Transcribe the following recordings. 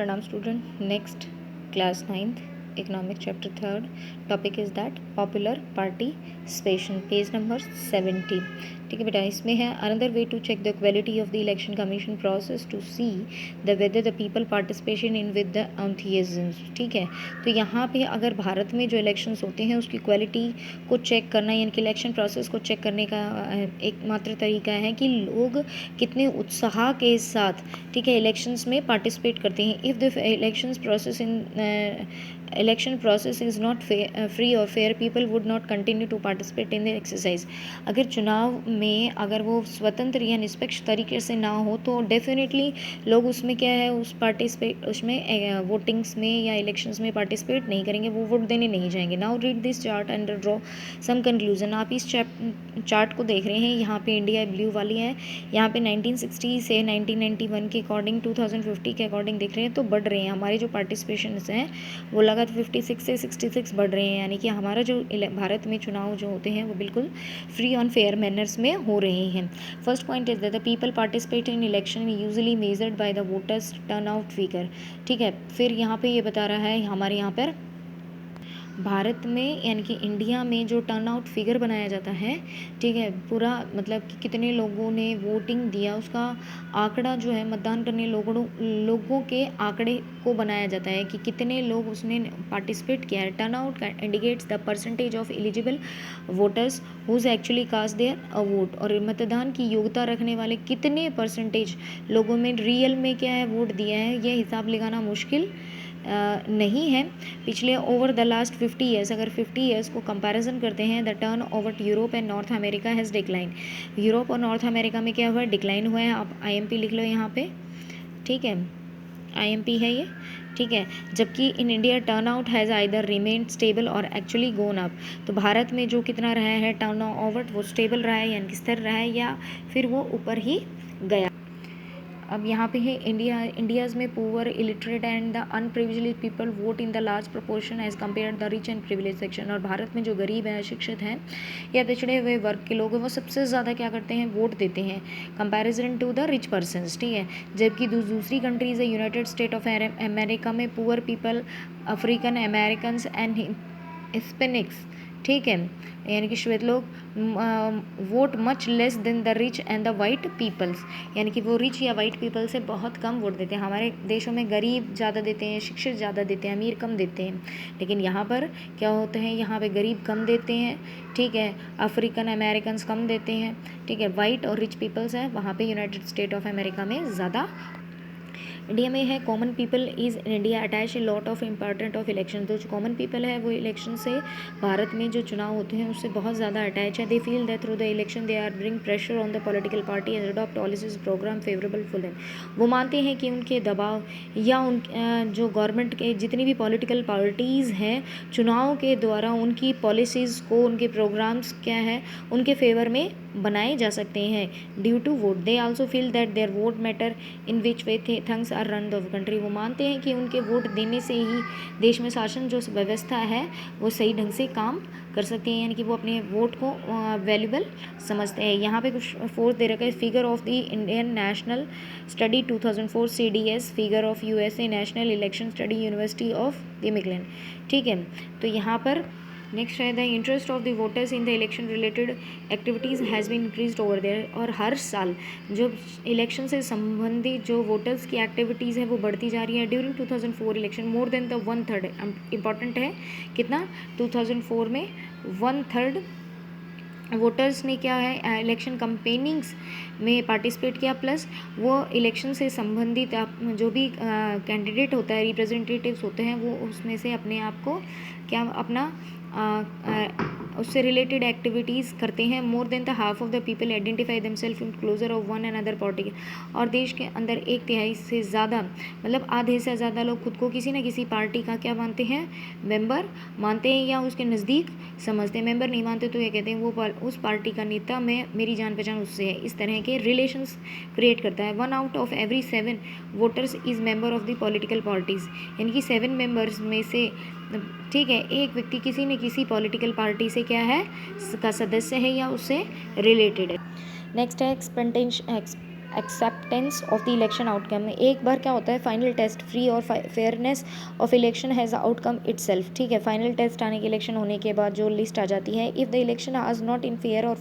Pranam student. Next, class 9th, economics chapter 3rd. Topic is that popular participation. Page number 70. ठीक है बेटा, इसमें है another way to check the quality of the election commission process to see the whether the people participation in with the enthusiasm. ठीक है, तो यहाँ पे अगर भारत में जो इलेक्शंस होते हैं उसकी क्वालिटी को चेक करना, यानी कि इलेक्शन प्रोसेस को चेक करने का एकमात्र तरीका है कि लोग कितने उत्साह के साथ, ठीक है, इलेक्शंस में पार्टिसिपेट करते हैं. If the election process is not free और fair, people would not continue to participate in the exercise. अगर चुनाव में अगर वो स्वतंत्र या निष्पक्ष तरीके से ना हो तो डेफिनेटली लोग उसमें क्या है उसमें वोटिंग्स में या इलेक्शंस में पार्टिसिपेट नहीं करेंगे, वो वोट देने नहीं जाएंगे. Now read this chart and draw some conclusion. आप इस चार्ट को देख रहे हैं, यहाँ पे इंडिया ब्लू वाली है, यहाँ पे 1960 से 1991 के अकॉर्डिंग 2050 के अकॉर्डिंग देख रहे हैं तो बढ़ रहे हैं हमारे जो पार्टिसिपेशन हैं वो लगातार 56 से 66 बढ़ रहे हैं. यानी कि हमारा जो भारत में चुनाव जो होते हैं वो बिल्कुल फ्री ऑन फेयर मैनर्स में हो रहे हैं. First point is that the people participate in election usually measured by the voters turn out figure. ठीक है, फिर यहाँ पे ये बता रहा है हमारे यहाँ पर भारत में यानी कि इंडिया में जो टर्न आउट फिगर बनाया जाता है, ठीक है, पूरा मतलब कि कितने लोगों ने वोटिंग दिया उसका आंकड़ा जो है मतदान करने लोगों के आंकड़े को बनाया जाता है कि कितने लोग उसने पार्टिसिपेट किया है. Turn out indicates the percentage of eligible voters whose actually cast their a vote. और मतदान की योग्यता रखने वाले कितने परसेंटेज लोगों में रियल में क्या है वोट दिया है, यह हिसाब लगाना मुश्किल नहीं है. पिछले ओवर द लास्ट 50 ईयर्स, अगर 50 ईयर्स को कंपैरिजन करते हैं, the turn over Europe and north America has decline. Europe और नॉर्थ अमेरिका में क्या हुआ है, डिक्लाइन हुआ है. आप IMP लिख लो यहाँ पे, ठीक है, IMP है ये, ठीक है. जबकि in India turn out has either remain stable और एक्चुअली गोन अप. तो भारत में जो कितना रहा है टर्न ओवर वो स्टेबल रहा है यानी कि स्थिर रहा है या फिर वो ऊपर ही गया. अब यहाँ पे है इंडियाज़ में poor illiterate and the unprivileged people vote in the large proportion as compare the rich and privilege section. और भारत में जो गरीब हैं, अशिक्षित हैं या पिछड़े हुए वर्ग के लोग हैं वो सबसे ज़्यादा क्या करते हैं, वोट देते हैं comparison to the rich persons. ठीक है, जबकि दूसरी कंट्रीज़ है यूनाइटेड स्टेट ऑफ अमेरिका में poor people, African Americans and Hispanics, ठीक है, यानी कि श्वेत लोग vote much less than the rich and the white peoples, यानी कि वो रिच या वाइट पीपल से बहुत कम वोट देते हैं. हमारे देशों में गरीब ज़्यादा देते हैं, शिक्षित ज़्यादा देते हैं, अमीर कम देते हैं. लेकिन यहाँ पर क्या होता है, यहाँ पे गरीब कम देते हैं, ठीक है, अफ्रीकन अमेरिकन्स कम देते हैं, ठीक है, वाइट और रिच पीपल्स हैं वहाँ पे यूनाइटेड स्टेट ऑफ अमेरिका में ज़्यादा. इंडिया में है common people is in India attach A lot of important of election. तो जो कॉमन पीपल है वो इलेक्शन से, भारत में जो चुनाव होते हैं उससे बहुत ज़्यादा अटैच है. They feel that through the election they are bring pressure on the political party and adopt policies program favourable for them. वो मानते हैं कि उनके दबाव या उन जो गवर्नमेंट के जितनी भी पॉलिटिकल पार्टीज़ हैं चुनाव के द्वारा उनकी पॉलिसीज़ को, उनके प्रोग्राम्स क्या है उनके फेवर में बनाए जा सकते हैं due to vote. They also feel that their vote matter in which way things are run the country. वो मानते हैं कि उनके वोट देने से ही देश में शासन जो व्यवस्था है वो सही ढंग से काम कर सकते हैं, यानी कि वो अपने वोट को वैल्यूबल समझते हैं. यहाँ पे कुछ फोर्थ दे रखा है, figure of the Indian national study 2004 CDS, figure of USA national election study university of the Michigan. ठीक है, तो यहाँ पर नेक्स्ट है the interest of the voters in the election related activities has been increased over there. और हर साल जो इलेक्शन से संबंधित जो वोटर्स की एक्टिविटीज़ है वो बढ़ती जा रही है. During 2004 election more than the 1/3, important है कितना, 2004 में 1/3 वोटर्स ने क्या है इलेक्शन कंपेनिंग्स में पार्टिसिपेट किया. प्लस वो इलेक्शन से संबंधित जो भी कैंडिडेट होता है, रिप्रेजेंटेटिव्स होते हैं, वो उसमें से अपने आप को क्या अपना उससे रिलेटेड एक्टिविटीज़ करते हैं. More than the half of the people identify themselves in closer of one and other party. और देश के अंदर 1/3 से ज़्यादा, मतलब आधे से ज़्यादा लोग खुद को किसी न किसी पार्टी का क्या मानते हैं, मेंबर मानते हैं या उसके नज़दीक समझते हैं. मेंबर नहीं मानते तो ये कहते हैं वो उस पार्टी का नेता, मैं मेरी जान पहचान उससे है. इस तरह के रिलेशंस क्रिएट करता है. 1 out of every 7 voters is member of the political parties, यानी कि 7 मेंबर्स में से, ठीक है, एक व्यक्ति किसी न किसी पॉलिटिकल पार्टी से क्या है का सदस्य है या उससे रिलेटेड है. नेक्स्ट है acceptance of the election outcome. एक बार क्या होता है, फाइनल टेस्ट फ्री और fairness of election has outcome itself. ठीक है, फाइनल टेस्ट आने के इलेक्शन होने के बाद जो लिस्ट आ जाती है, इफ़ द इलेक्शन आज नॉट इन फेयर और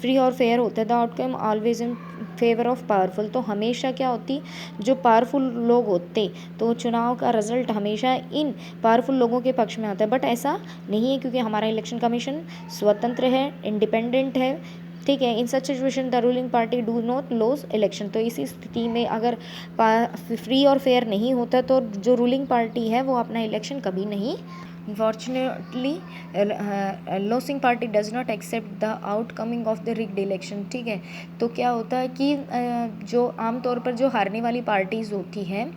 फ्री और फेयर होता है, the outcome always in favour of powerful. तो हमेशा क्या होती, जो पावरफुल लोग होते तो चुनाव का रिजल्ट हमेशा इन पावरफुल लोगों के पक्ष में आता है, बट ऐसा नहीं है क्योंकि हमारा इलेक्शन कमीशन स्वतंत्र है, इंडिपेंडेंट है। ठीक है, in such situation the ruling party do not lose election. तो इसी स्थिति में अगर फ्री और फेयर नहीं होता तो जो रूलिंग पार्टी है वो अपना इलेक्शन कभी नहीं। Unfortunately losing party does not accept the outcoming of the rigged election. ठीक है, तो क्या होता है कि जो आमतौर पर जो हारने वाली पार्टीज़ होती हैं,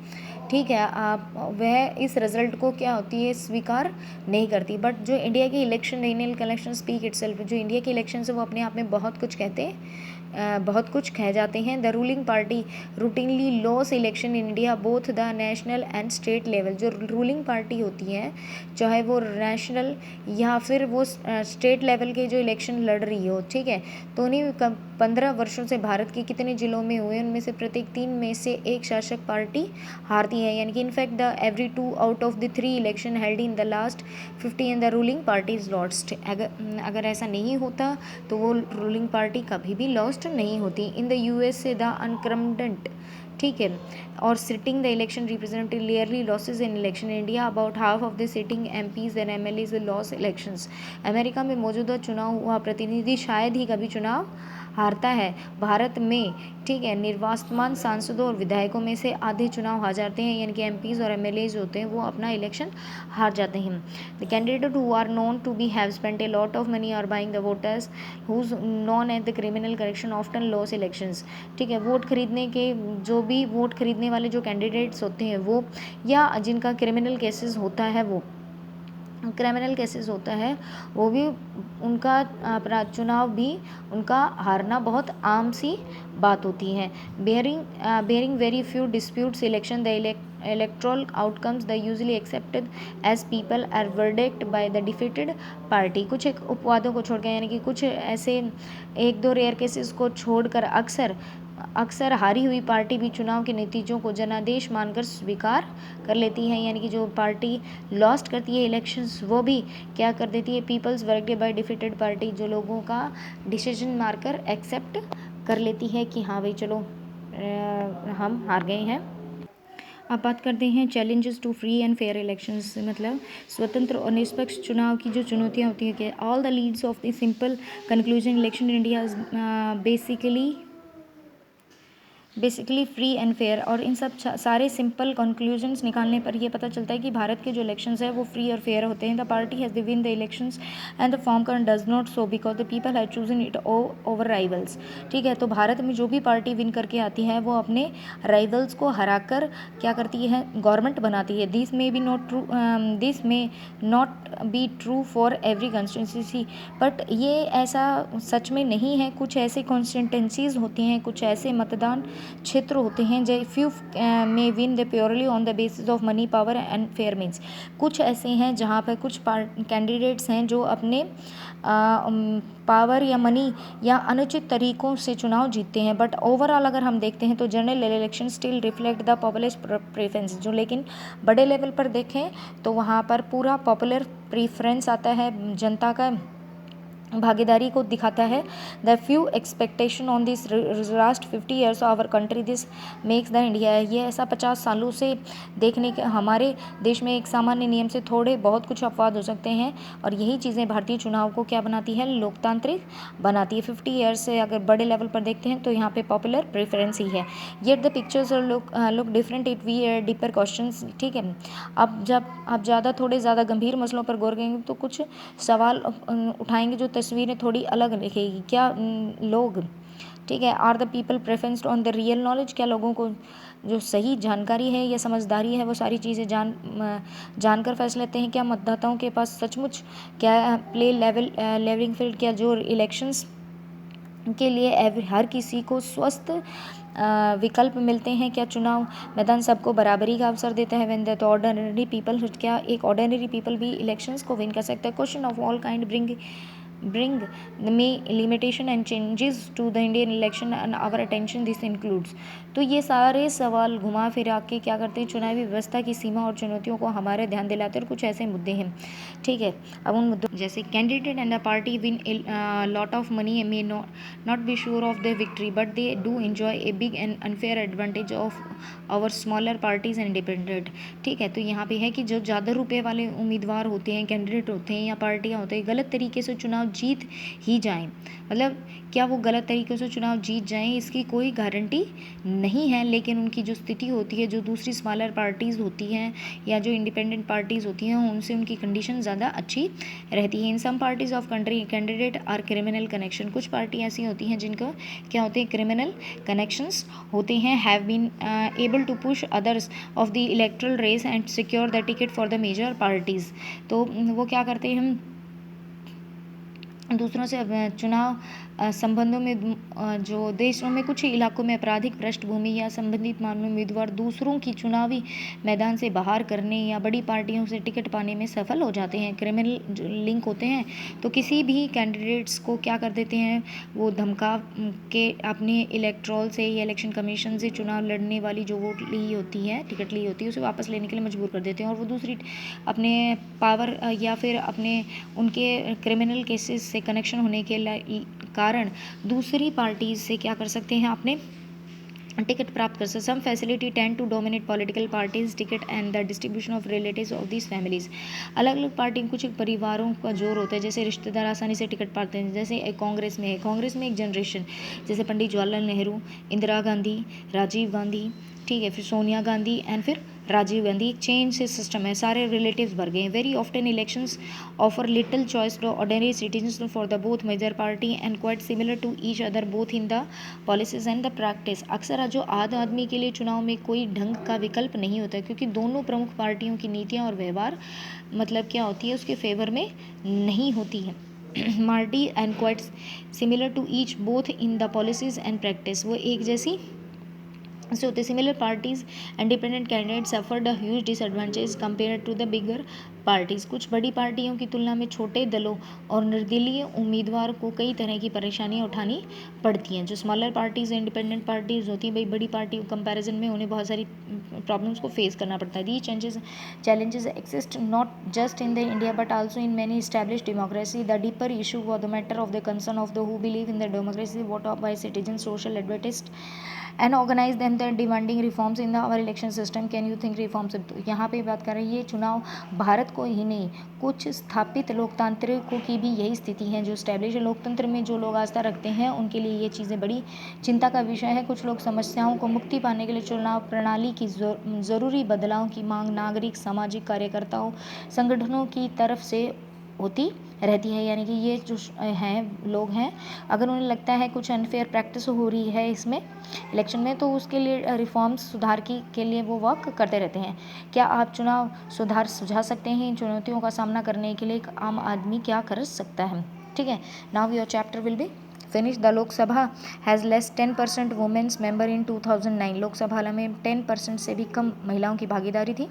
ठीक है, आप वह इस रिज़ल्ट को क्या होती है, स्वीकार नहीं करती। बट जो इंडिया के election, Indian collection speak itself, जो इंडिया के इलेक्शन है वो अपने आप में बहुत कुछ कहते हैं, बहुत कुछ कह जाते हैं। The ruling party routinely loss election in India both the national and state level. जो रूलिंग पार्टी होती है, चाहे वो नेशनल या फिर वो स्टेट लेवल के जो इलेक्शन लड़ रही हो, ठीक है, तो उन्हीं 15 वर्षों से भारत के कितने ज़िलों में हुए, उनमें से प्रत्येक 3 में से एक शासक पार्टी हारती है। यानी कि in fact the every 2 out of the 3 election held in the last 50 and the ruling party is lost. अगर ऐसा नहीं होता तो वो रूलिंग पार्टी कभी भी लॉस्ट नहीं होती। इन द यूएस से द अनक्रम्डेंट, ठीक है, और sitting the election representative clearly losses in election. India about half of the sitting MPs and MLAs loss elections. America में मौजूदा चुनाव हुआ प्रतिनिधि शायद ही कभी चुनाव हारता है। भारत में, ठीक है, निर्वासमान सांसदों और विधायकों में से आधे चुनाव हार जाते हैं, यानी कि एमपीज और एमएलएज होते हैं वो अपना इलेक्शन हार जाते हैं। The candidate who are known to be have spent a lot of money और buying the voters whose known at the criminal correction often loss elections. ठीक है, वोट खरीदने के, जो भी वोट खरीदने वाले जो कैंडिडेट्स होते हैं वो, या जिनका क्रिमिनल केसेस होता है, वो क्रिमिनल केसेस होता है, वो भी उनका अपराध, चुनाव भी उनका हारना बहुत आम सी बात होती है। Bearing very few disputes election the electoral outcomes the usually accepted as people are verdict by the defeated party। कुछ एक उपवादों को छोड़कर, यानी कि कुछ ऐसे 1-2 रेयर केसेस को छोड़कर अक्सर हारी हुई पार्टी भी चुनाव के नतीजों को जनादेश मानकर स्वीकार कर लेती है। यानी कि जो पार्टी लॉस्ट करती है इलेक्शंस, वो भी क्या कर देती है, peoples worked by defeated party, जो लोगों का डिसीजन मारकर एक्सेप्ट कर लेती है कि हाँ भाई चलो हम हार गए हैं। अब बात करते हैं challenges to free and fair elections, मतलब स्वतंत्र और निष्पक्ष चुनाव की जो चुनौतियाँ होती हैं कि all the leads of the simple conclusion election in India basically free and fair. और इन सब सारे सिंपल कंक्लूजन्स निकालने पर यह पता चलता है कि भारत के जो इलेक्शंस है वो फ्री और फेयर होते हैं। The party has win the elections and the form current does not so because the people have chosen it over rivals. ठीक है, तो भारत में जो भी पार्टी विन करके आती है वो अपने राइवल्स को हराकर क्या करती है, गवर्नमेंट बनाती है। This may not be true for every constituency, but ये ऐसा सच में नहीं है। कुछ ऐसे कॉन्स्टिट्यूंसीज होती हैं, कुछ ऐसे मतदान क्षेत्र होते हैं जो फ्यू में win the purely on the basis of money power and fair means. कुछ ऐसे हैं जहाँ पर कुछ कैंडिडेट्स हैं जो अपने पावर या मनी या अनुचित तरीकों से चुनाव जीतते हैं। बट ओवरऑल अगर हम देखते हैं तो general election still reflect the popular preference. जो लेकिन बड़े लेवल पर देखें तो वहाँ पर पूरा पॉपुलर प्रेफरेंस आता है, जनता का भागीदारी को दिखाता है। The few expectation on this last 50 years of our country this makes the India. ये ऐसा 50 सालों से देखने के हमारे देश में एक सामान्य नियम से थोड़े बहुत कुछ अपवाद हो सकते हैं, और यही चीज़ें भारतीय चुनाव को क्या बनाती है, लोकतांत्रिक बनाती है। 50 ईयर्स से अगर बड़े लेवल पर देखते हैं तो यहाँ पे पॉपुलर प्रेफरेंस ही है। Yet the pictures look different it we deeper question. ठीक है, अब जब आप थोड़े ज़्यादा गंभीर मसलों पर गौर करेंगे तो कुछ सवाल उठाएंगे, जो तस्वीरें थोड़ी अलग दिखेगी। क्या लोग, ठीक है, are the people preferenced on the real knowledge, क्या लोगों को जो सही जानकारी है या समझदारी है वो सारी चीज़ें जानकर फैसले लेते हैं। क्या मतदाताओं के पास सचमुच क्या लेवलिंग फील्ड, क्या जो इलेक्शंस के लिए हर किसी को स्वस्थ विकल्प मिलते हैं, क्या चुनाव मैदान सबको बराबरी का अवसर देता है। व्हेन द ऑर्डिनरी पीपल, क्या एक ऑर्डिनरी पीपल भी इलेक्शंस को विन कर सकता है। Question of all kind bring bring may limitation and changes to the Indian election and our attention this includes। तो ये सारे सवाल घुमा फिरा के क्या करते हैं, चुनावी व्यवस्था की सीमा और चुनौतियों को हमारे ध्यान दिलाते हैं। और कुछ ऐसे मुद्दे हैं, ठीक है। अब उन मुद्दों जैसे candidate and the party win lot of money may not be sure of the victory but they do enjoy a big and unfair advantage of our smaller parties and independent, ठीक है। तो यहाँ पे है कि जो ज़्यादा रुपए वाले उम्मीदवार होते हैं, कैंडिडेट होते हैं या पार्टियाँ होते हैं, गलत तरीके से चुनाव जीत ही जाएं, मतलब क्या वो गलत तरीके से चुनाव जीत जाएं इसकी कोई गारंटी नहीं है, लेकिन उनकी जो स्थिति होती है, जो दूसरी स्मॉलर पार्टीज़ होती हैं या जो इंडिपेंडेंट पार्टीज़ होती हैं, उनसे उनकी कंडीशन ज़्यादा अच्छी रहती है। In some parties of country candidate are criminal connection, कुछ पार्टी ऐसी होती हैं जिनका क्या होते हैं, क्रिमिनल कनेक्शंस होते हैं, have been able to push others of the electoral race and secure the ticket for the major parties. तो वो क्या करते हैं, हम दूसरों से चुनाव संबंधों में जो देशों में कुछ इलाकों में आपराधिक पृष्ठभूमि या संबंधित मामलों में उम्मीदवार दूसरों की चुनावी मैदान से बाहर करने या बड़ी पार्टियों से टिकट पाने में सफल हो जाते हैं। क्रिमिनल जो लिंक होते हैं, तो किसी भी कैंडिडेट्स को क्या कर देते हैं, वो धमका के अपने इलेक्ट्रॉल से या इलेक्शन कमीशन से चुनाव लड़ने वाली जो वोट ली होती है, टिकट ली होती है, उसे वापस लेने के लिए मजबूर कर देते हैं। और वो दूसरी अपने पावर या फिर अपने उनके क्रिमिनल केसेस से कनेक्शन होने के कारण दूसरी पार्टीज से क्या कर सकते हैं, आपने टिकट प्राप्त कर सकते। Some facility tend to dominate political parties ticket and the distribution of relatives of this families. अलग अलग पार्टी कुछ परिवारों का जोर होता है, जैसे रिश्तेदार आसानी से टिकट पाते हैं। जैसे कांग्रेस में है, कांग्रेस में एक जनरेशन जैसे पंडित जवाहरलाल नेहरू, इंदिरा गांधी, राजीव गांधी, ठीक है, फिर सोनिया गांधी एंड फिर राजीव गांधी, एक चेंज से सिस्टम है, सारे रिलेटिव्स भर गए हैं। Very often elections offer little choice to ordinary citizens for the both major party and quite similar to each other both in the policies and the practice. अक्सर जो आम आदमी के लिए चुनाव में कोई ढंग का विकल्प नहीं होता है, क्योंकि दोनों प्रमुख पार्टियों की नीतियाँ और व्यवहार मतलब क्या होती है, उसके फेवर में नहीं होती है। Party and quite similar to each both in the policies and practice, वो एक जैसी So the similar parties, independent candidates suffered a huge disadvantage compared to the bigger parties. कुछ बड़ी पार्टियों की तुलना में छोटे दलों और निर्दलीय उम्मीदवार को कई तरह की परेशानियां उठानी पड़ती हैं। जो स्मॉलर पार्टीज़ इंडिपेंडेंट पार्टीज़ होती हैं, भाई बड़ी पार्टी कंपैरिजन में उन्हें बहुत सारी प्रॉब्लम्स को फेस करना पड़ता है। दी challenges exist not just in the India but also in many established democracy. The deeper issue was the matter of the concern of the who believe in the democracy, vote by citizens, social advocates and organize them the demanding reforms in our election system. Can you think reforms? तो यहाँ पे बात कर रही है चुनाव भारत को ही नहीं, कुछ स्थापित लोकतांत्रिकों की भी यही स्थिति है। जो स्टैब्लिश लोकतंत्र में जो लोग आस्था रखते हैं, उनके लिए ये चीज़ें बड़ी चिंता का विषय है। कुछ लोग समस्याओं को मुक्ति पाने के लिए चुनाव प्रणाली की ज़रूरी बदलाव की मांग नागरिक, सामाजिक कार्यकर्ताओं, संगठनों की तरफ से होती रहती है। यानी कि ये जो हैं लोग हैं, अगर उन्हें लगता है कुछ अनफेयर प्रैक्टिस हो रही है इसमें इलेक्शन में, तो उसके लिए रिफॉर्म्स सुधार के लिए वो वर्क करते रहते हैं। क्या आप चुनाव सुधार सुझा सकते हैं? इन चुनौतियों का सामना करने के लिए एक आम आदमी क्या कर सकता है? ठीक है, now your chapter will be finish. The Lok Sabha has less 10% womens member in 2009। Lok Sabha में 10% से भी कम महिलाओं की भागीदारी थी।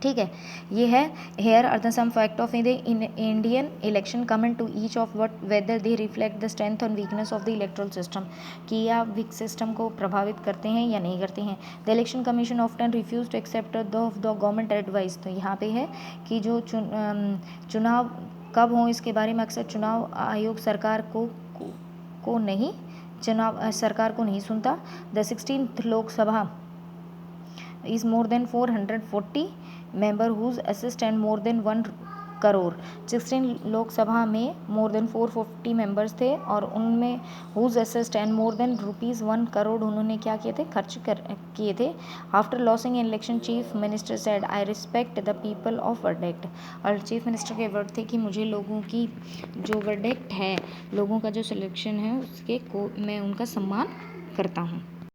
ठीक है, ये है here are the some fact of in Indian election comment to each of what whether they reflect the strength और weakness of the electoral system, कि या वीक सिस्टम को प्रभावित करते हैं या नहीं करते हैं। The election commission often refuse to accept the government advice. तो यहाँ पे है कि जो चुनाव कब हों इसके बारे में अक्सर चुनाव आयोग सरकार को नहीं सुनता। The 16th Lok Sabha is more than 440 member whose assist and more than 1 crore. 16 Lok Sabha में मोर देन 440 मेंबर्स थे और उनमें whose assets and more than ₹1 crore उन्होंने क्या किए थे, खर्च किए थे। After losing election chief minister said I respect the people of verdict. और चीफ मिनिस्टर के वर्ड थे कि मुझे लोगों की जो वर्डिक्ट है, लोगों का जो सिलेक्शन है उसके को मैं उनका सम्मान करता हूँ।